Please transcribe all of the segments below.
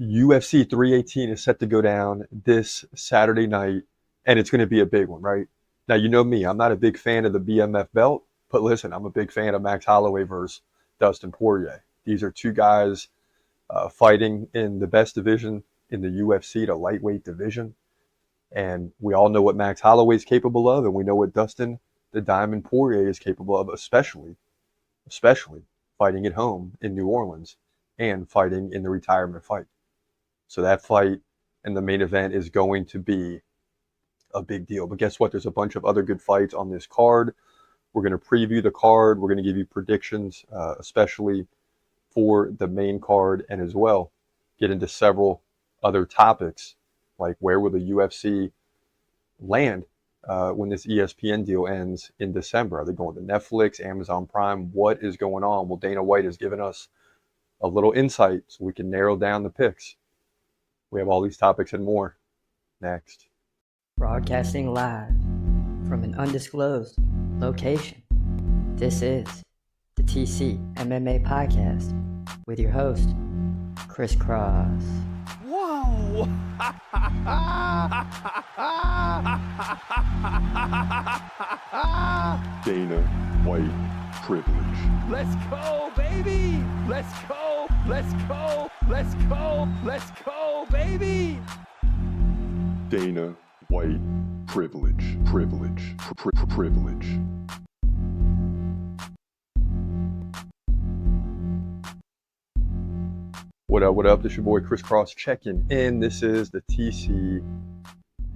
UFC 318 is set to go down this Saturday night, and it's going to be a big one, right? Now, you know me, I'm not a big fan of the BMF belt, but listen, I'm a big fan of Max Holloway versus Dustin Poirier. These are two guys fighting in the best division in the UFC, the lightweight division. And we all know what Max Holloway is capable of, and we know what Dustin the Diamond Poirier is capable of, especially fighting at home in New Orleans and fighting in the retirement fight. So that fight and the main event is going to be a big deal. But guess what? There's a bunch of other good fights on this card. We're going to preview the card. We're going to give you predictions, especially for the main card, and as well get into several other topics, like where will the UFC land when this ESPN deal ends in December? Are they going to Netflix, Amazon Prime? What is going on? Well, Dana White has given us a little insight so we can narrow down the picks. We have all these topics and more next. Broadcasting live from an undisclosed location. This is the TCMMA Podcast with your host, Chris Cross. Whoa! Dana White privilege. Let's go, baby! Let's go! Let's go! Let's go! Let's go, baby! Dana White privilege. Privilege. Privilege. What up, what up? This is your boy Chris Cross checking in. This is the TC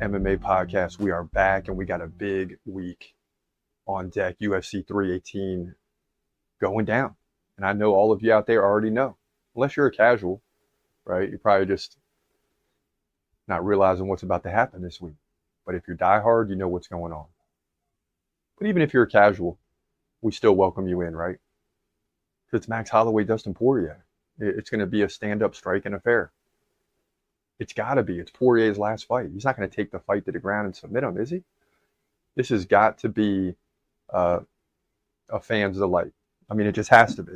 MMA Podcast. We are back and we got a big week on deck. UFC 318 going down. And I know all of you out there already know. Unless you're a casual, right? You're probably just not realizing what's about to happen this week. But if you're diehard, you know what's going on. But even if you're a casual, we still welcome you in, right? Because it's Max Holloway, Dustin Poirier. It's going to be a stand-up striking affair. It's got to be. It's Poirier's last fight. He's not going to take the fight to the ground and submit him, is he? This has got to be a fan's delight. I mean, it just has to be.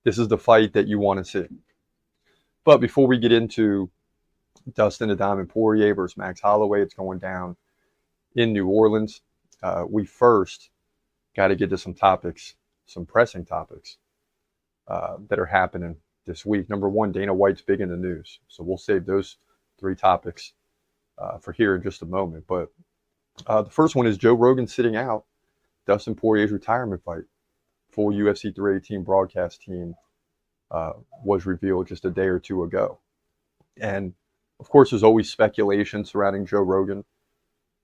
This is the fight that you want to see. But before we get into Dustin the Diamond Poirier versus Max Holloway, it's going down in New Orleans. We first got to get to some topics, some pressing topics that are happening this week. Number one, Dana White's big in the news. So we'll save those three topics for here in just a moment. But the first one is Joe Rogan sitting out Dustin Poirier's retirement fight. Full UFC 318 broadcast team was revealed just a day or two ago. And of course, there's always speculation surrounding Joe Rogan,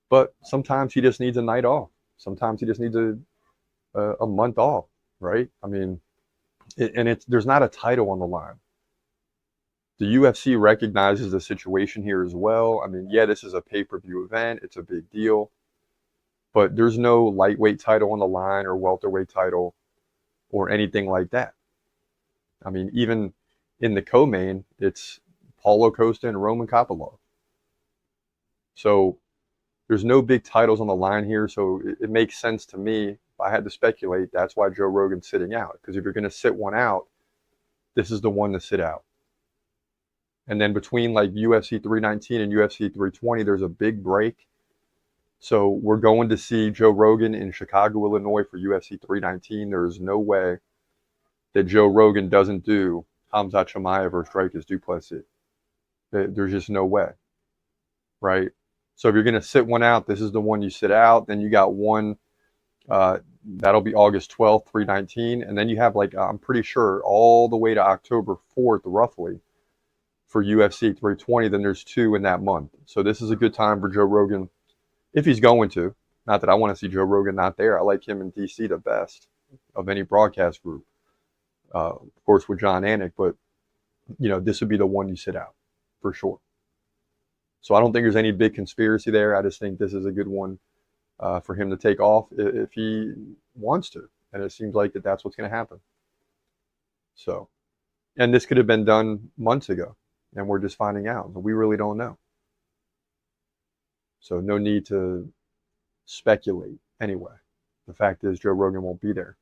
but sometimes he just needs a night off. Sometimes he just needs a month off, right? I mean, there's not a title on the line. The UFC recognizes the situation here as well. I mean, yeah, this is a pay-per-view event. It's a big deal. But there's no lightweight title on the line or welterweight title or anything like that. I mean, even in the co-main, it's Paulo, Costa, and Roman Kapalov. So there's no big titles on the line here. So it makes sense to me. If I had to speculate, that's why Joe Rogan's sitting out. Because if you're going to sit one out, this is the one to sit out. And then between like UFC 319 and UFC 320, there's a big break. So we're going to see Joe Rogan in Chicago, Illinois for UFC 319. There is no way that Joe Rogan doesn't do Khamzat Chimaev versus Dricus du Plessis. There's just no way, right? So if you're going to sit one out, this is the one you sit out. Then you got one, that'll be August 12th, 319. And then you have, like, I'm pretty sure, all the way to October 4th, roughly, for UFC 320. Then there's two in that month. So this is a good time for Joe Rogan, if he's going to. Not that I want to see Joe Rogan not there. I like him in DC the best of any broadcast group. Of course, with John Anik. But, you know, this would be the one you sit out, for sure. So I don't think there's any big conspiracy there. I just think this is a good one for him to take off if he wants to. And it seems like that's what's going to happen. So, and this could have been done months ago. And we're just finding out. But we really don't know. So no need to speculate anyway. The fact is Joe Rogan won't be there.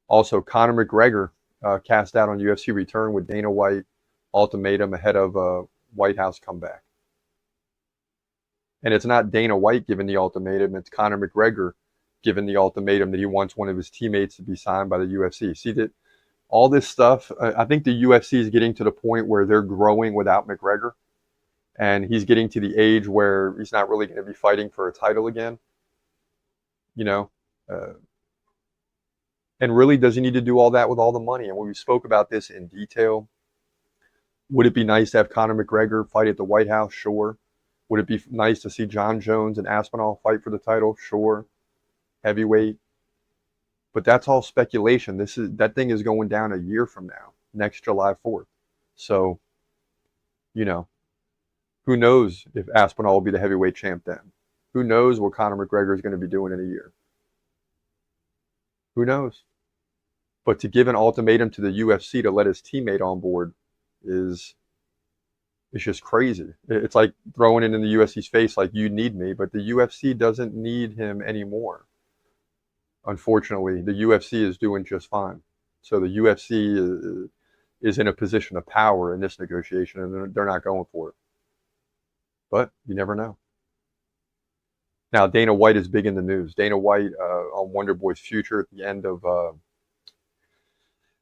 Also, Conor McGregor cast out on UFC Return with Dana White ultimatum ahead of a White House comeback. And it's not Dana White giving the ultimatum, it's Conor McGregor giving the ultimatum that he wants one of his teammates to be signed by the UFC. See that all this stuff, I think the UFC is getting to the point where they're growing without McGregor. And he's getting to the age where he's not really going to be fighting for a title again. You know, and really, does he need to do all that with all the money? And when we spoke about this in detail, would it be nice to have Conor McGregor fight at the White House? Sure. Would it be nice to see John Jones and Aspinall fight for the title? Sure. Heavyweight. But that's all speculation. That thing is going down a year from now, next July 4th. So, you know, who knows if Aspinall will be the heavyweight champ then? Who knows what Conor McGregor is going to be doing in a year? Who knows? But to give an ultimatum to the UFC to let his teammate on board is just crazy. It's like throwing it in the UFC's face like, you need me, but the UFC doesn't need him anymore. Unfortunately, the UFC is doing just fine. So the UFC is in a position of power in this negotiation, and they're not going for it. But you never know. Now, Dana White is big in the news. Dana White on Wonder Boy's future at the end of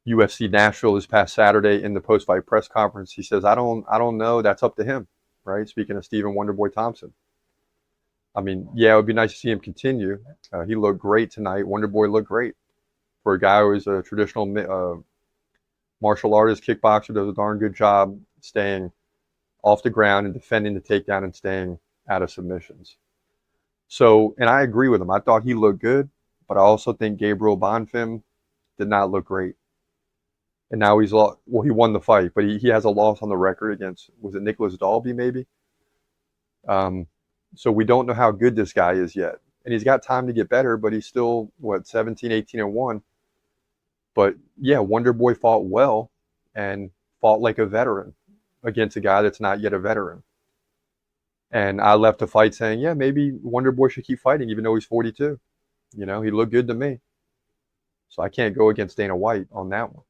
UFC Nashville this past Saturday in the post-fight press conference, he says, I don't know. That's up to him, right? Speaking of Stephen Wonderboy Thompson. I mean, yeah, it would be nice to see him continue. He looked great tonight. Wonderboy looked great. For a guy who's a traditional martial artist, kickboxer, does a darn good job staying off the ground and defending the takedown and staying out of submissions. So, and I agree with him. I thought he looked good, but I also think Gabriel Bonfim did not look great. And now he's lost. Well, he won the fight, but he has a loss on the record against, was it Nicholas Dalby maybe? So we don't know how good this guy is yet. And he's got time to get better, but he's still, 17, 18-1. But yeah, Wonderboy fought well and fought like a veteran against a guy that's not yet a veteran. And I left the fight saying, yeah, maybe Wonderboy should keep fighting even though he's 42. You know, he looked good to me. So I can't go against Dana White on that one.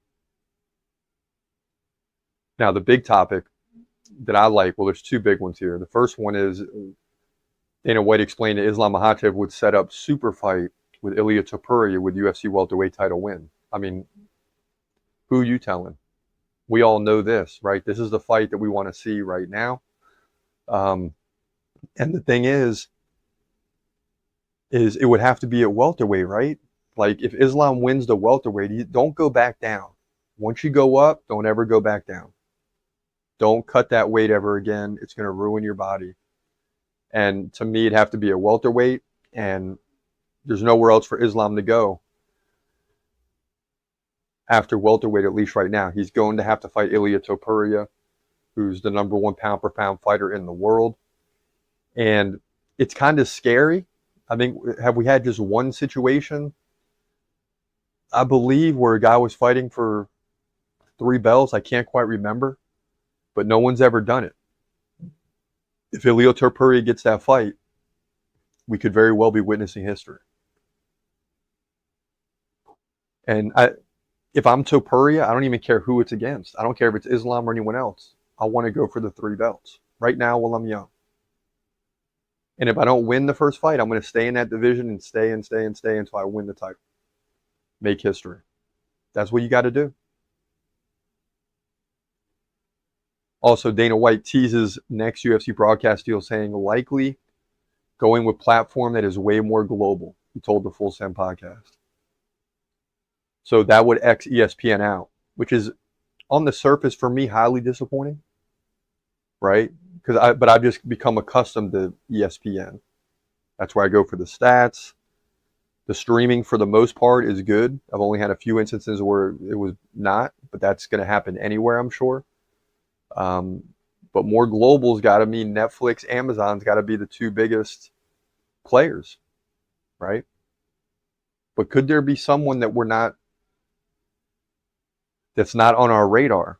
Now, the big topic that I like, well, there's two big ones here. The first one is Dana White explained that Islam Makhachev would set up super fight with Ilia Topuria with UFC welterweight title win. I mean, who are you telling? We all know this, right? This is the fight that we want to see right now. And the thing is it would have to be at welterweight, right? Like if Islam wins the welterweight, don't go back down. Once you go up, don't ever go back down. Don't cut that weight ever again. It's going to ruin your body. And to me, it'd have to be a welterweight, and there's nowhere else for Islam to go after welterweight, at least right now. He's going to have to fight Ilia Topuria, who's the number one pound-per-pound fighter in the world. And it's kind of scary. I think, have we had just one situation, I believe, where a guy was fighting for 3 belts? I can't quite remember, but no one's ever done it. If Ilia Topuria gets that fight, we could very well be witnessing history. And if I'm Topuria, I don't even care who it's against. I don't care if it's Islam or anyone else. I want to go for the 3 belts right now while I'm young. And if I don't win the first fight, I'm going to stay in that division and stay until I win the title. Make history. That's what you got to do. Also, Dana White teases next UFC broadcast deal, saying likely going with platform that is way more global. He told the Full Send podcast. So that would X ESPN out, which is on the surface for me highly disappointing, right? But I've just become accustomed to ESPN. That's where I go for the stats. The streaming for the most part is good. I've only had a few instances where it was not, but that's going to happen anywhere, I'm sure. But more global's got to mean Netflix, Amazon's got to be the 2 biggest players, right? But could there be someone that that's not on our radar,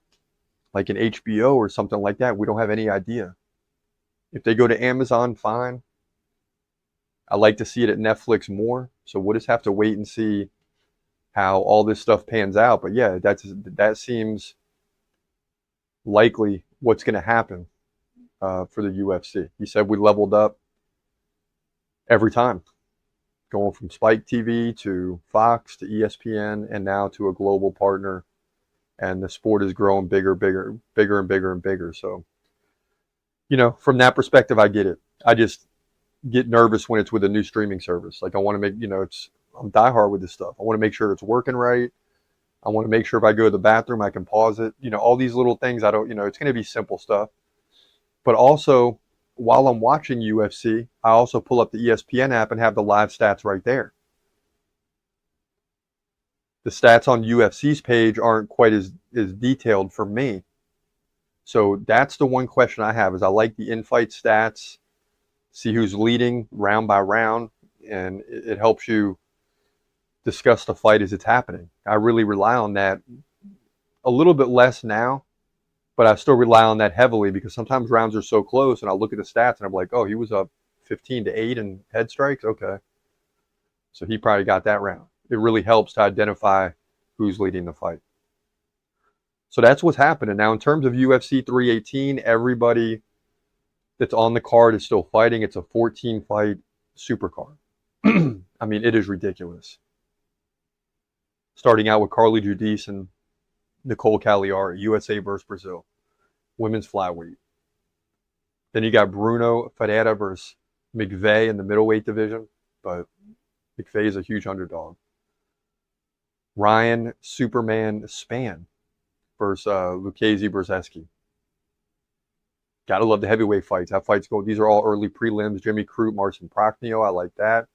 like an HBO or something like that? We don't have any idea. If they go to Amazon, fine. I like to see it at Netflix more, so we'll just have to wait and see how all this stuff pans out. But yeah, that seems likely what's going to happen for the UFC. He said we leveled up every time, going from Spike TV to Fox to ESPN and now to a global partner. And the sport is growing bigger and bigger. So, from that perspective, I get it. I just get nervous when it's with a new streaming service. Like I want to make, I'm diehard with this stuff. I want to make sure it's working right. I want to make sure if I go to the bathroom, I can pause it. All these little things it's going to be simple stuff. But also, while I'm watching UFC, I also pull up the ESPN app and have the live stats right there. The stats on UFC's page aren't quite as detailed for me. So that's the one question I have is I like the in-fight stats, see who's leading round by round, and it helps you discuss the fight as it's happening. I really rely on that a little bit less now, but I still rely on that heavily because sometimes rounds are so close and I'll look at the stats and I'm like, oh, he was up 15-8 in head strikes? Okay. So he probably got that round. It really helps to identify who's leading the fight. So that's what's happening. Now, in terms of UFC 318, everybody that's on the card is still fighting. It's a 14-fight super card. I mean, it is ridiculous. Starting out with Carly Judice and Nicole Cagliari, USA versus Brazil, women's flyweight. Then you got Bruno Ferreira versus McVeigh in the middleweight division, but McVeigh is a huge underdog. Ryan Superman Spann versus Lucchesi Brzezinski. Gotta love the heavyweight fights. That fight's go. These are all early prelims. Jimmy Crute, Marcin Prachnio. I like that.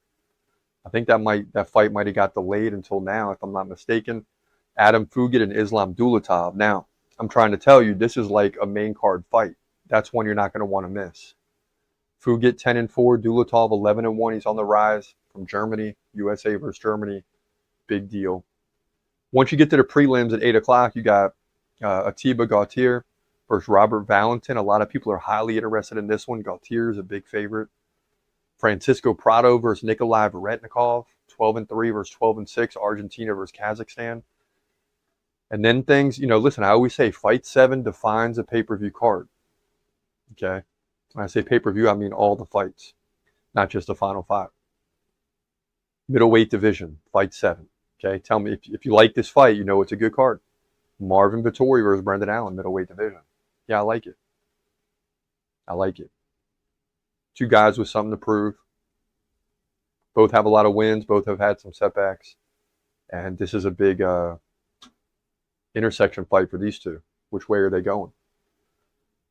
I think that fight might have got delayed until now, if I'm not mistaken. Adam Fugit and Islam Dulatov. Now, I'm trying to tell you, this is like a main card fight. That's one you're not going to want to miss. Fugit 10-4, Dulatov 11-1. He's on the rise from Germany. USA versus Germany. Big deal. Once you get to the prelims at 8 o'clock, you got Atiba Gautier versus Robert Valentin. A lot of people are highly interested in this one. Gautier is a big favorite. Francisco Prado versus Nikolai Veretnikov. 12-3 versus 12-6. Argentina versus Kazakhstan. And then things, listen, I always say Fight 7 defines a pay-per-view card. Okay? When I say pay-per-view, I mean all the fights, not just the final 5. Middleweight division, Fight 7. Okay? Tell me, if you like this fight, it's a good card. Marvin Vettori versus Brendan Allen, middleweight division. Yeah, I like it. I like it. 2 guys with something to prove. Both have a lot of wins. Both have had some setbacks. And this is a big intersection fight for these two. Which way are they going?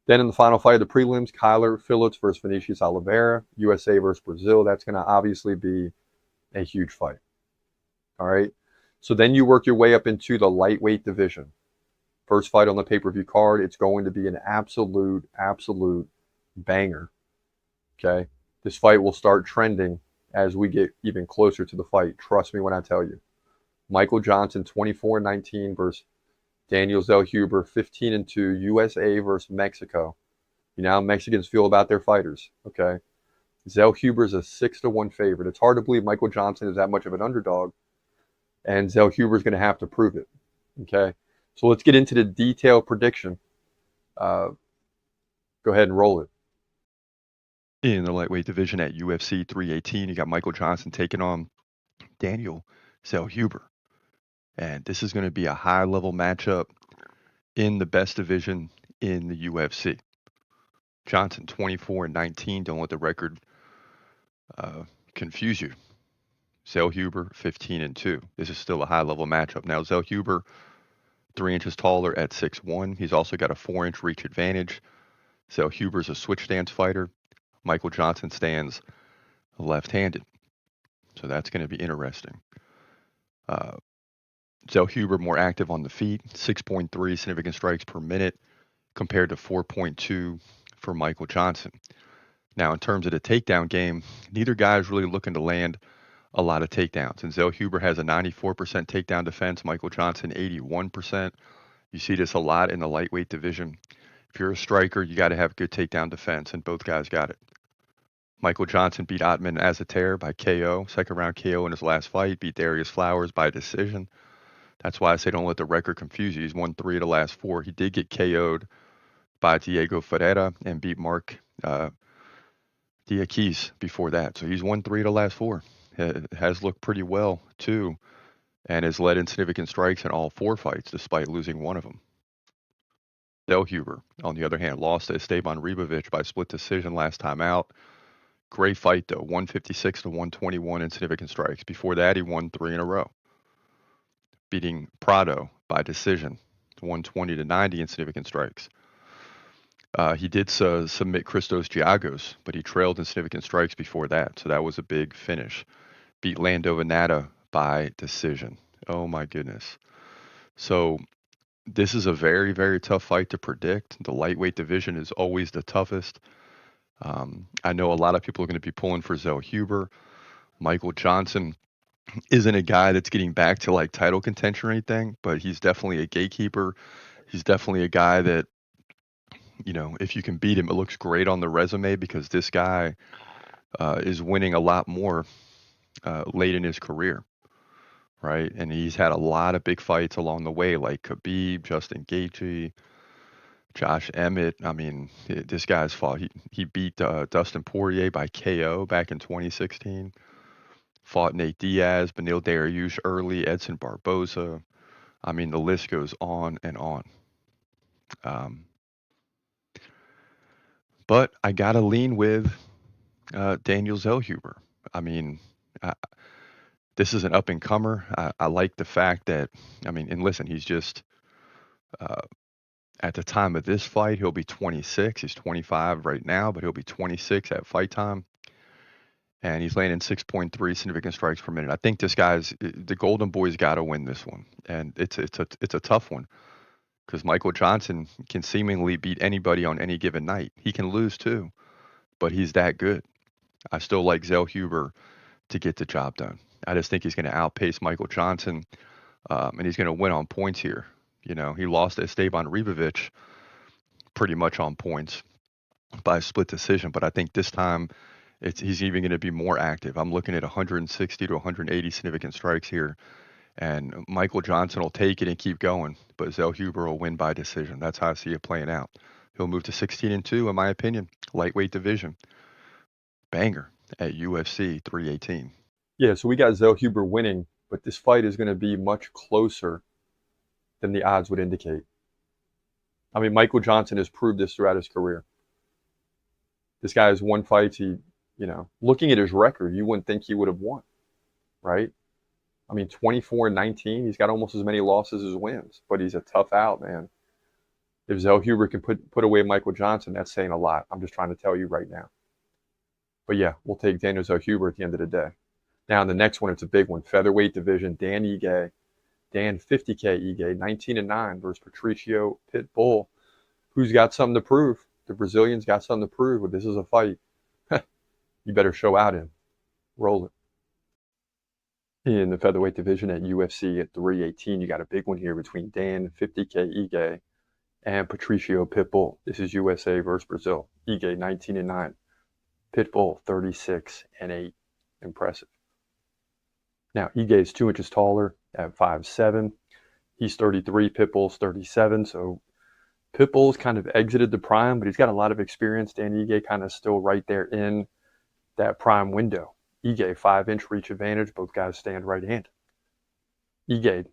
Then in the final fight of the prelims, Kyler Phillips versus Vinicius Oliveira. USA versus Brazil. That's going to obviously be a huge fight. All right? So then you work your way up into the lightweight division. First fight on the pay-per-view card. It's going to be an absolute banger. Okay? This fight will start trending as we get even closer to the fight. Trust me when I tell you. Michael Johnson, 24-19 versus Daniel Zellhuber, 15-2. USA versus Mexico. You know how Mexicans feel about their fighters. Okay? Zellhuber's a 6-1 favorite. It's hard to believe Michael Johnson is that much of an underdog. And Zellhuber's going to have to prove it. Okay? So let's get into the detailed prediction. Go ahead and roll it. In the lightweight division at UFC 318, you got Michael Johnson taking on Daniel Zellhuber. And this is going to be a high-level matchup in the best division in the UFC. Johnson 24-19. Don't let the record confuse you. Zellhuber 15-2. This is still a high-level matchup. Now, Zellhuber 3 inches taller at 6'1". He's also got a 4-inch reach advantage. Zellhuber's a switch stance fighter. Michael Johnson stands left-handed. So that's going to be interesting. Zellhuber more active on the feet, 6.3 significant strikes per minute compared to 4.2 for Michael Johnson. Now, in terms of the takedown game, neither guy is really looking to land a lot of takedowns. And Zellhuber has a 94% takedown defense, Michael Johnson 81%. You see this a lot in the lightweight division. If you're a striker, you got to have good takedown defense, and both guys got it. Michael Johnson beat Otman Azater by KO, second round KO in his last fight, beat Darius Flowers by decision. That's why I say don't let the record confuse you. He's won 3 of the last 4. He did get KO'd by Diego Ferreira and beat Mark Diakis before that. So he's won 3 of the last 4. Has looked pretty well, too, and has led in significant strikes in all 4 fights, despite losing one of them. Zellhuber, on the other hand, lost to Esteban Ribovic by split decision last time out. Great fight, though, 156 to 121 in significant strikes. Before that, he won 3 in a row, beating Prado by decision, 120 to 90 in significant strikes. He did submit Christos Giagos, but he trailed in significant strikes before that, so that was a big finish. Beat Lando Venata by decision. Oh my goodness. So this is a very, very tough fight to predict. The lightweight division is always the toughest. I know a lot of people are going to be pulling for Zellhuber. Michael Johnson isn't a guy that's getting back to like title contention or anything, but he's definitely a gatekeeper. He's definitely a guy that, you know, if you can beat him, it looks great on the resume because this guy is winning a lot more late in his career, right? And he's had a lot of big fights along the way, like Khabib, Justin Gaethje, Josh Emmett. I mean, this guy's fought. He beat Dustin Poirier by KO back in 2016. Fought Nate Diaz, Beneil Dariush early, Edson Barboza. I mean, the list goes on and on. But I gotta lean with Daniel Zellhuber. I mean, this is an up and comer. I like the fact that, I mean, and listen, he's just at the time of this fight, he'll be 26. He's 25 right now, but he'll be 26 at fight time. And he's landing 6.3 significant strikes per minute. I think this guy's the Golden Boy's got to win this one, and it's a tough one because Michael Johnson can seemingly beat anybody on any given night. He can lose too, but he's that good. I still like Zellhuber to get the job done. I just think he's going to outpace Michael Johnson, and he's going to win on points here. You know, he lost to Esteban Ribovic pretty much on points by split decision, but I think this time he's even going to be more active. I'm looking at 160 to 180 significant strikes here, and Michael Johnson will take it and keep going, but Zellhuber will win by decision. That's how I see it playing out. He'll move to 16-2, in my opinion. Lightweight division. Banger at UFC 318. Yeah, so we got Zellhuber winning, but this fight is going to be much closer than the odds would indicate. I mean, Michael Johnson has proved this throughout his career. This guy has won fights. Looking at his record, you wouldn't think he would have won, right? I mean, 24-19, he's got almost as many losses as wins, but he's a tough out, man. If Zellhuber can put away Michael Johnson, that's saying a lot. I'm just trying to tell you right now. But yeah, we'll take Daniel Zellhuber at the end of the day. Now, in the next one, it's a big one. Featherweight division, Dan 50K Ige, 19-9 versus Patricio Pitbull. Who's got something to prove? The Brazilian's got something to prove, but this is a fight you better show out in. Roll it. In the featherweight division at UFC at 318, you got a big one here between Dan 50K Ige and Patricio Pitbull. This is USA versus Brazil. Ige 19-9. Pitbull 36-8. Impressive. Now, Ige is 2 inches taller at 5'7". He's 33, Pitbull's 37. So Pitbull's kind of exited the prime, but he's got a lot of experience. Dan Ige kind of still right there in that prime window. Ige, 5-inch reach advantage. Both guys stand right-handed. Ige,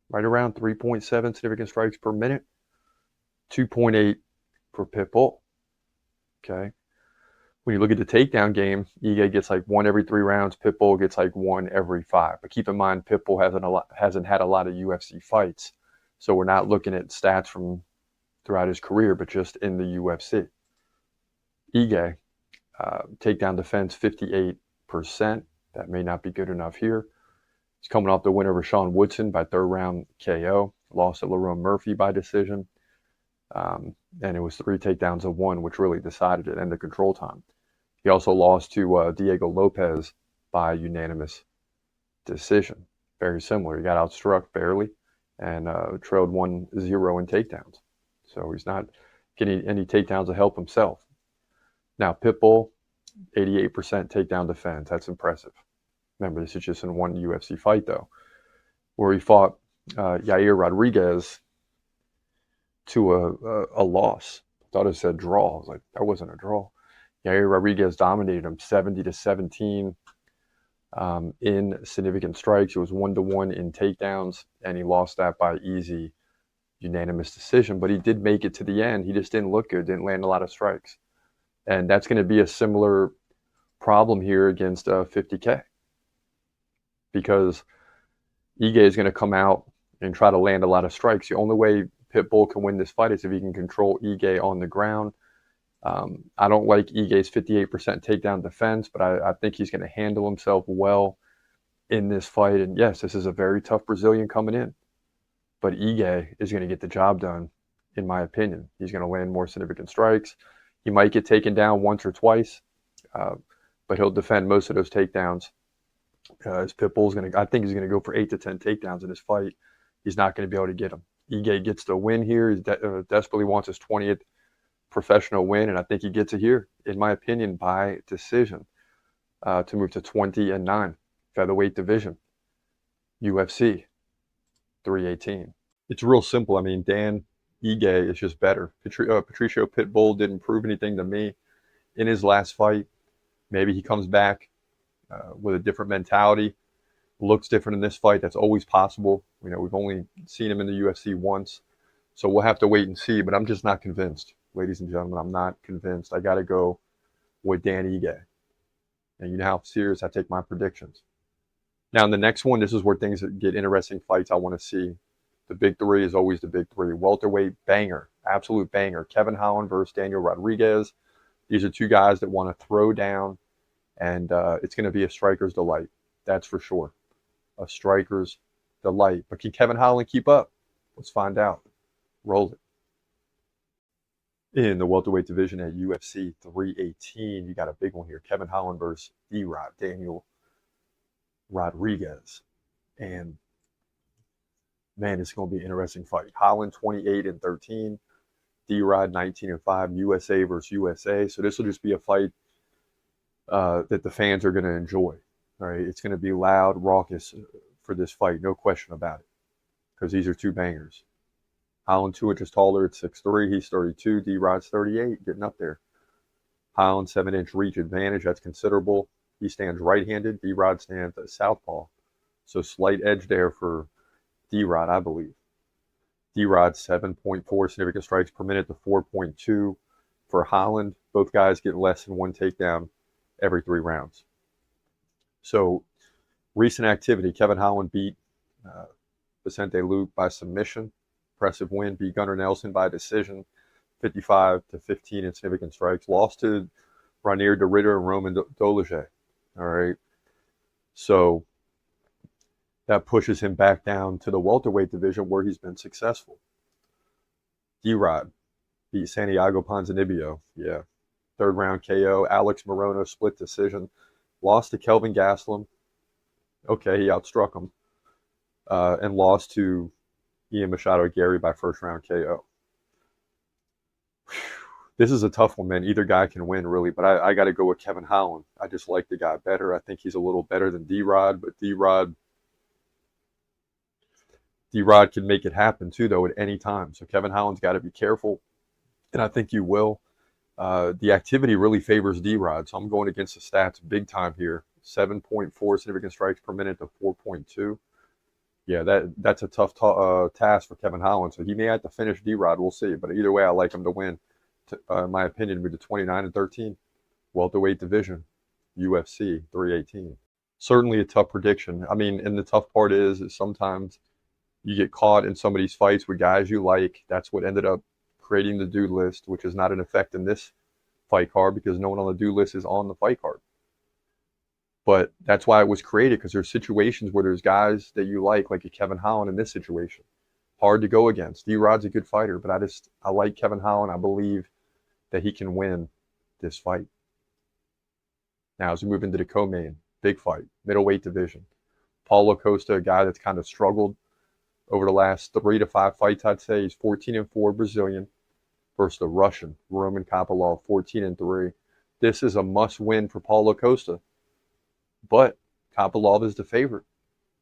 right around 3.7 significant strikes per minute. 2.8 for Pitbull. Okay. When you look at the takedown game, Ige gets like 1 every 3 rounds. Pitbull gets like 1 every 5. But keep in mind, Pitbull hasn't had a lot of UFC fights. So we're not looking at stats from throughout his career, but just in the UFC. Ige, takedown defense 58%. That may not be good enough here. He's coming off the win over Sean Woodson by 3rd round KO. Lost to Lerone Murphy by decision. And it was 3 takedowns of 1, which really decided it, and the control time. He also lost to Diego Lopez by unanimous decision. Very similar. He got outstruck barely and trailed 1-0 in takedowns. So he's not getting any takedowns to help himself. Now, Pitbull, 88% takedown defense. That's impressive. Remember, this is just in 1 UFC fight, though, where he fought Yair Rodriguez to a loss. Thought it said draw. I was like, that wasn't a draw. Yair Rodriguez dominated him 70-17 in significant strikes. It was 1-1 in takedowns, and he lost that by easy, unanimous decision. But he did make it to the end. He just didn't look good, didn't land a lot of strikes. And that's going to be a similar problem here against 50K, because Ige is going to come out and try to land a lot of strikes. The only way Pitbull can win this fight is if he can control Ige on the ground. I don't like Ige's 58% takedown defense, but I think he's going to handle himself well in this fight. And yes, this is a very tough Brazilian coming in, but Ige is going to get the job done, in my opinion. He's going to land more significant strikes. He might get taken down once or twice, but he'll defend most of those takedowns. As Pitbull's I think he's going to go for 8 to 10 takedowns in this fight. He's not going to be able to get him. Ige gets the win here. He desperately wants his 20th professional win, and I think he gets it here, in my opinion, by decision, to move to 20-9, featherweight division, UFC 318. It's real simple. I mean, Dan Ige is just better. Patricio Pitbull didn't prove anything to me in his last fight. Maybe he comes back with a different mentality, looks different in this fight. That's always possible. You know, we've only seen him in the UFC once, so we'll have to wait and see. But I'm just not convinced, ladies and gentlemen. I'm not convinced. I got to go with Dan Ige. And you know how serious I take my predictions. Now, in the next one, this is where things get interesting fights I want to see. The big three is always the big three. Welterweight banger, absolute banger. Kevin Holland versus Daniel Rodriguez. These are two guys that want to throw down, and it's going to be a striker's delight. That's for sure. A striker's delight. But can Kevin Holland keep up? Let's find out. Roll it. In the welterweight division at UFC 318, you got a big one here. Kevin Holland versus D-Rod, Daniel Rodriguez. And man, it's going to be an interesting fight. Holland 28-13, D-Rod 19-5, USA versus USA. So this will just be a fight that the fans are going to enjoy. All right, it's going to be loud, raucous for this fight, no question about it, because these are two bangers. Holland 2 inches taller at 6'3", he's 32. D-Rod's 38, getting up there. Holland 7-inch reach advantage, that's considerable. He stands right-handed. D-Rod stands at southpaw, so slight edge there for D-Rod, I believe. D-Rod 7.4 significant strikes per minute to 4.2 for Holland. Both guys get less than one takedown every 3 rounds. So, recent activity, Kevin Holland beat Vicente Luque by submission. Impressive win. Beat Gunnar Nelson by decision, 55-15 in significant strikes. Lost to Ranier de Ritter and Roman Dolage. All right. So, that pushes him back down to the welterweight division where he's been successful. D-Rod beat Santiago Ponzinibbio. Yeah. 3rd round KO. Alex Morono split decision. Lost to Kelvin Gastelum. Okay, he outstruck him. And lost to Ian Machado Gary by 1st round KO. This is a tough one, man. Either guy can win, really. But I got to go with Kevin Holland. I just like the guy better. I think he's a little better than D-Rod. But D-Rod can make it happen, too, though, at any time. So Kevin Holland's got to be careful. And I think you will. The activity really favors D-Rod, so I'm going against the stats big time here. 7.4 significant strikes per minute to 4.2. Yeah, that's a tough task for Kevin Holland, so he may have to finish D-Rod. We'll see. But either way, I like him to win. In my opinion, with the 29-13 welterweight division, UFC 318. Certainly a tough prediction. I mean, and the tough part is sometimes you get caught in some of these fights with guys you like. That's what ended up creating the do list, which is not in effect in this fight card because no one on the do list is on the fight card. But that's why it was created, because there's situations where there's guys that you like a Kevin Holland in this situation. Hard to go against. D-Rod's a good fighter, but I like Kevin Holland. I believe that he can win this fight. Now, as we move into the co-main, big fight, middleweight division. Paulo Costa, a guy that's kind of struggled over the last 3 to 5 fights, I'd say. He's 14-4 Brazilian versus the Russian, Roman Kapalov, 14-3. This is a must-win for Paulo Costa. But Kapalov is the favorite.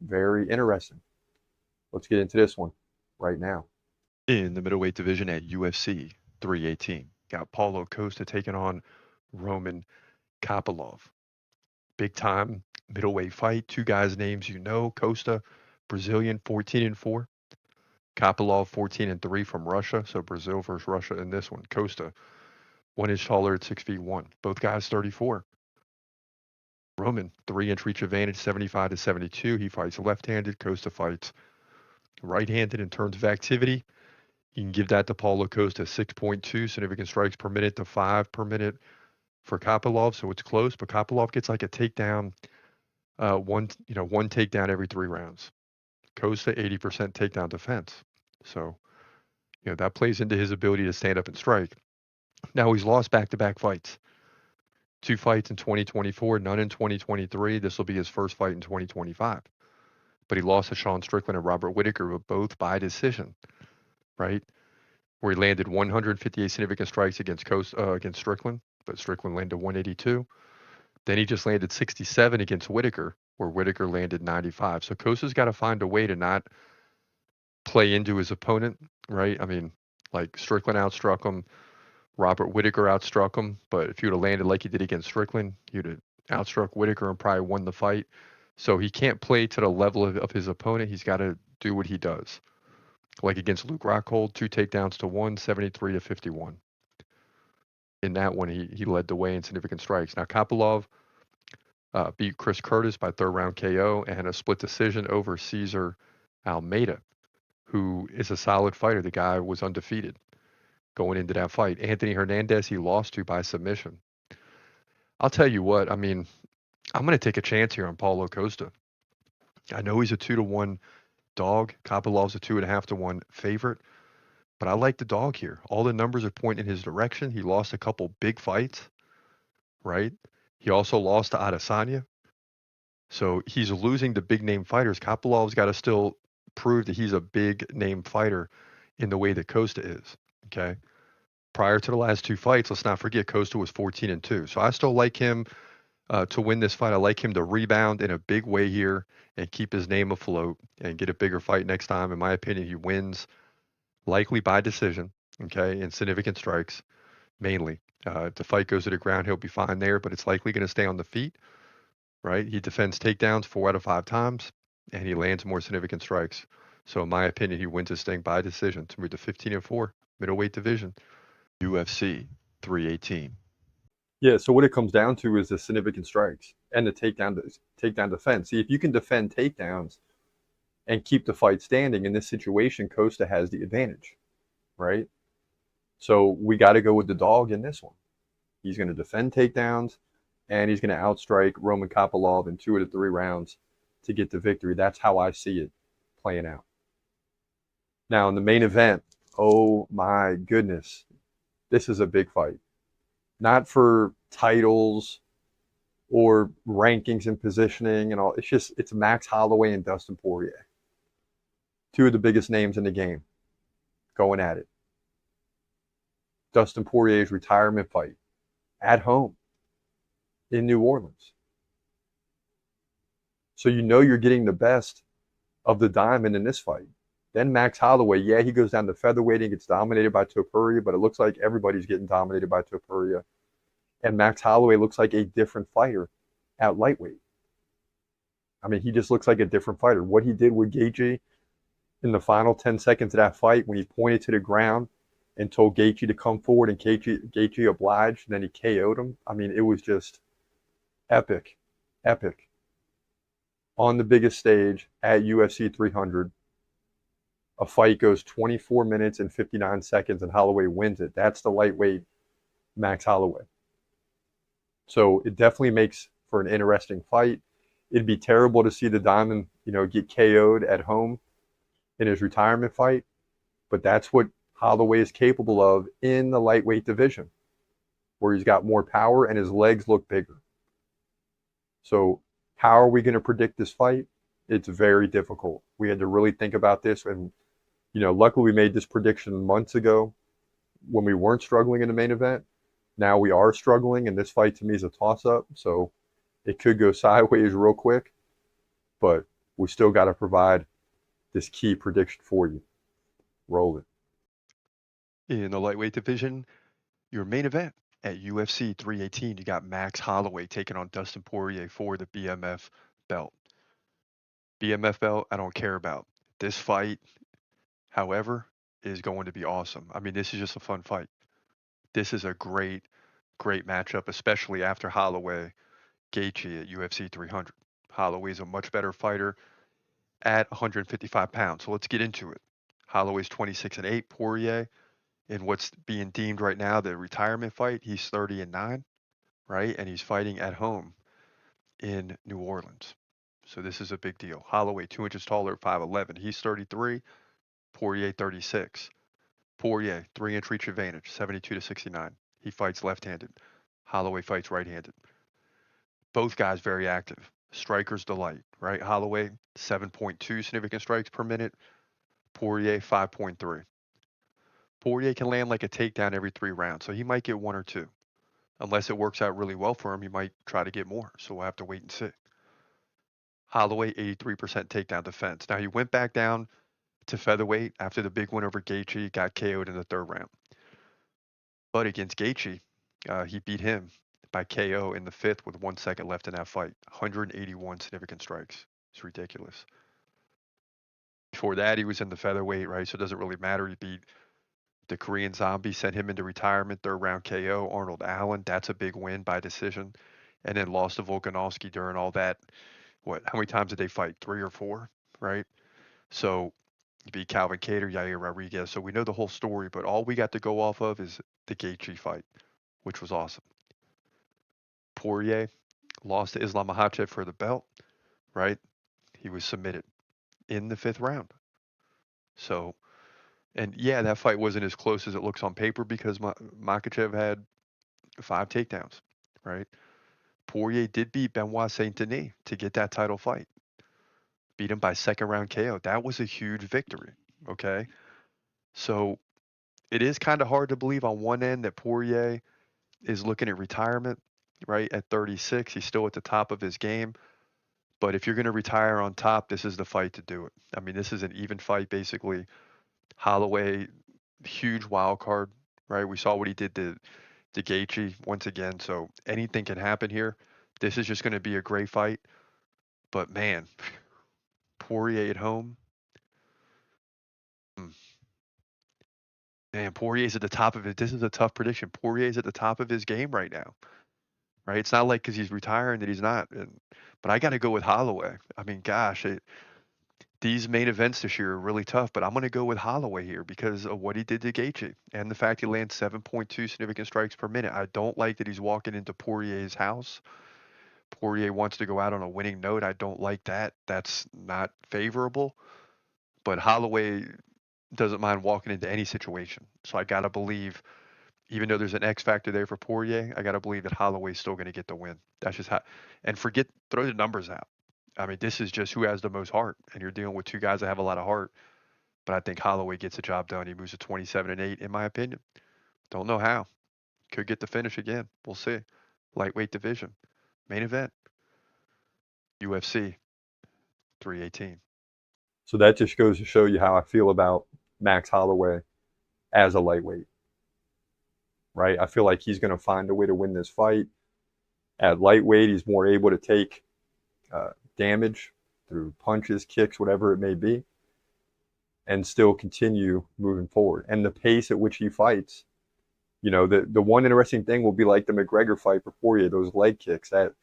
Very interesting. Let's get into this one right now. In the middleweight division at UFC 318, Got Paulo Costa taking on Roman Kapalov. Big time middleweight fight. Two guys' names you know. Costa, Brazilian, 14-4. Kapalov, 14-3 from Russia. So Brazil versus Russia in this one. Costa, 1 inch taller at 6'1". Both guys 34. Roman, 3-inch reach advantage, 75-72. He fights left-handed. Costa fights right-handed in terms of activity. You can give that to Paulo Costa, 6.2 significant strikes per minute to 5 per minute for Kapalov, so it's close. But Kapalov gets like a takedown, one takedown every 3 rounds. Costa 80% takedown defense, so that plays into his ability to stand up and strike. Now he's lost back-to-back fights. 2 fights in 2024, none in 2023. This will be his first fight in 2025. But he lost to Sean Strickland and Robert Whittaker, both by decision, right? Where he landed 158 significant strikes against Strickland, but Strickland landed 182. Then he just landed 67 against Whittaker, where Whittaker landed 95. So Costa's got to find a way to not play into his opponent, right? I mean, like Strickland outstruck him, Robert Whittaker outstruck him, but if you'd have landed like he did against Strickland, you'd have outstruck Whittaker and probably won the fight. So he can't play to the level of his opponent. He's got to do what he does. Like against Luke Rockhold, 2 takedowns to 1, 73-51. In that one, he led the way in significant strikes. Now, Kapalov beat Chris Curtis by 3rd round KO and a split decision over Cesar Almeida, who is a solid fighter. The guy was undefeated going into that fight. Anthony Hernandez, he lost to by submission. I'll tell you what, I mean, I'm going to take a chance here on Paulo Costa. I know he's a 2-1 dog. Kapalov's a 2.5-1 favorite, but I like the dog here. All the numbers are pointing in his direction. He lost a couple big fights, right? He also lost to Adesanya. So he's losing to big name fighters. Kapalov's got to still prove that he's a big name fighter in the way that Costa is. Okay. Prior to the last 2 fights, let's not forget Costa was 14-2. So I still like him to win this fight. I like him to rebound in a big way here and keep his name afloat and get a bigger fight next time. In my opinion, he wins likely by decision, okay, in significant strikes, mainly. If the fight goes to the ground, he'll be fine there, but it's likely going to stay on the feet, right? He defends takedowns 4 out of 5 times, and he lands more significant strikes. So in my opinion, he wins this thing by decision to move to 15-4, middleweight division. UFC 318. Yeah, so what it comes down to is the significant strikes and the takedown defense. See, if you can defend takedowns and keep the fight standing, in this situation, Costa has the advantage, right? So we got to go with the dog in this one. He's going to defend takedowns, and he's going to outstrike Roman Kapalov in 2 of the 3 rounds to get the victory. That's how I see it playing out. Now, in the main event, oh my goodness, this is a big fight. Not for titles or rankings and positioning and all. It's Max Holloway and Dustin Poirier. 2 of the biggest names in the game going at it. Dustin Poirier's retirement fight at home in New Orleans. So you're getting the best of the diamond in this fight. Then Max Holloway, yeah, he goes down to featherweight and gets dominated by Topuria, but it looks like everybody's getting dominated by Topuria. And Max Holloway looks like a different fighter at lightweight. I mean, he just looks like a different fighter. What he did with Gaethje in the final 10 seconds of that fight, when he pointed to the ground and told Gaethje to come forward, and Gaethje obliged, and then he KO'd him. I mean, it was just epic, epic. On the biggest stage at UFC 300, a fight goes 24 minutes and 59 seconds, and Holloway wins it. That's the lightweight Max Holloway. So it definitely makes for an interesting fight. It'd be terrible to see the Diamond, get KO'd at home in his retirement fight, but that's what Holloway is capable of in the lightweight division, where he's got more power and his legs look bigger. So how are we going to predict this fight? It's very difficult. We had to really think about this, and luckily we made this prediction months ago when we weren't struggling in the main event. Now we are struggling, and this fight to me is a toss-up, so it could go sideways real quick, but we still got to provide this key prediction for you. Roll it. In the lightweight division, Your main event at UFC 318, you got Max Holloway taking on Dustin Poirier for the BMF belt. BMF belt, I don't care about. This fight, however, is going to be awesome. I mean, this is just a fun fight. This is a great, great matchup, especially after Holloway Gaethje at UFC 300. Holloway's a much better fighter at 155 pounds. So let's get into it. Holloway's 26-8. Poirier, in what's being deemed right now the retirement fight, he's 30-9, right? And he's fighting at home in New Orleans. So this is a big deal. Holloway, 2 inches taller, 5'11". He's 33. Poirier, 36. Poirier, 3-inch reach advantage, 72-69. He fights left-handed. Holloway fights right-handed. Both guys very active. Striker's delight, right? Holloway, 7.2 significant strikes per minute. Poirier, 5.3. Poirier can land like a takedown every 3 rounds, so he might get 1 or 2. Unless it works out really well for him, he might try to get more, so we'll have to wait and see. Holloway, 83% takedown defense. Now, he went back down to featherweight after the big win over Gaethje, got KO'd in the 3rd round. But against Gaethje, he beat him by KO in the 5th with 1 second left in that fight. 181 significant strikes. It's ridiculous. Before that, he was in the featherweight, right? So it doesn't really matter. He beat the Korean Zombie, sent him into retirement, 3rd round KO. Arnold Allen, that's a big win by decision. And then lost to Volkanovski during all that. How many times did they fight? 3 or 4, right? So he beat Calvin Kattar, Yair Rodriguez. So we know the whole story, but all we got to go off of is the Gaethje fight, which was awesome. Poirier lost to Islam Makhachev for the belt, right? He was submitted in the 5th round. So, and yeah, that fight wasn't as close as it looks on paper because Makhachev had 5 takedowns, right? Poirier did beat Benoit Saint-Denis to get that title fight. Beat him by 2nd round KO. That was a huge victory, okay? So it is kind of hard to believe on one end that Poirier is looking at retirement, right? At 36, he's still at the top of his game. But if you're going to retire on top, this is the fight to do it. I mean, this is an even fight, basically. Holloway, huge wild card, right? We saw what he did to Gaethje once again. So anything can happen here. This is just going to be a great fight. But man, Poirier at home. Man, Poirier's at the top of it. This is a tough prediction. Poirier's at the top of his game right now, right? It's not like because he's retiring that he's not. But I got to go with Holloway. I mean, gosh, these main events this year are really tough, but I'm going to go with Holloway here because of what he did to Gaethje and the fact he lands 7.2 significant strikes per minute. I don't like that he's walking into Poirier's house. Poirier wants to go out on a winning note. I don't like that. That's not favorable. But Holloway doesn't mind walking into any situation. So I got to believe, even though there's an X factor there for Poirier, I got to believe that Holloway's still going to get the win. That's just how. And throw the numbers out. I mean, this is just who has the most heart. And you're dealing with 2 guys that have a lot of heart. But I think Holloway gets the job done. He moves to 27-8, in my opinion. Don't know how. Could get the finish again. We'll see. Lightweight division. Main event. UFC 318. So that just goes to show you how I feel about Max Holloway as a lightweight, right? I feel like he's going to find a way to win this fight. At lightweight, he's more able to take damage through punches, kicks, whatever it may be, and still continue moving forward. And the pace at which he fights, you know, the one interesting thing will be like the McGregor fight for Poirier, those leg kicks. That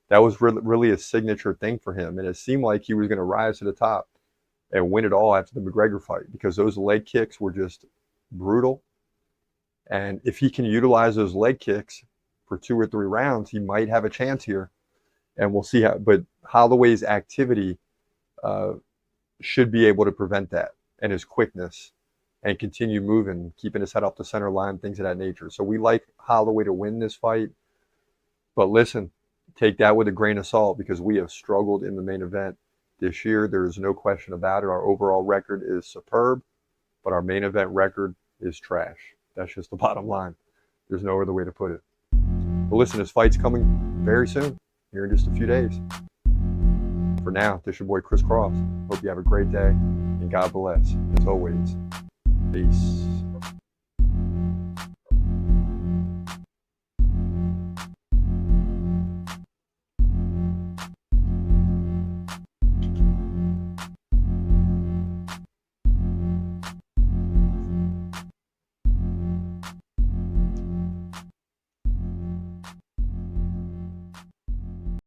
was really a signature thing for him. And it seemed like he was going to rise to the top and win it all after the McGregor fight because those leg kicks were just brutal. And if he can utilize those leg kicks for 2 or 3 rounds, he might have a chance here. And we'll see how. But Holloway's activity should be able to prevent that, and his quickness, and continue moving, keeping his head off the center line, things of that nature. So we like Holloway to win this fight. But listen, take that with a grain of salt because we have struggled in the main event this year. There's no question about it. Our overall record is superb, but our main event record is trash. That's just the bottom line. There's no other way to put it. But listen, this fight's coming very soon, here in just a few days. For now, this is your boy Chris Cross. Hope you have a great day, and God bless. As always, peace.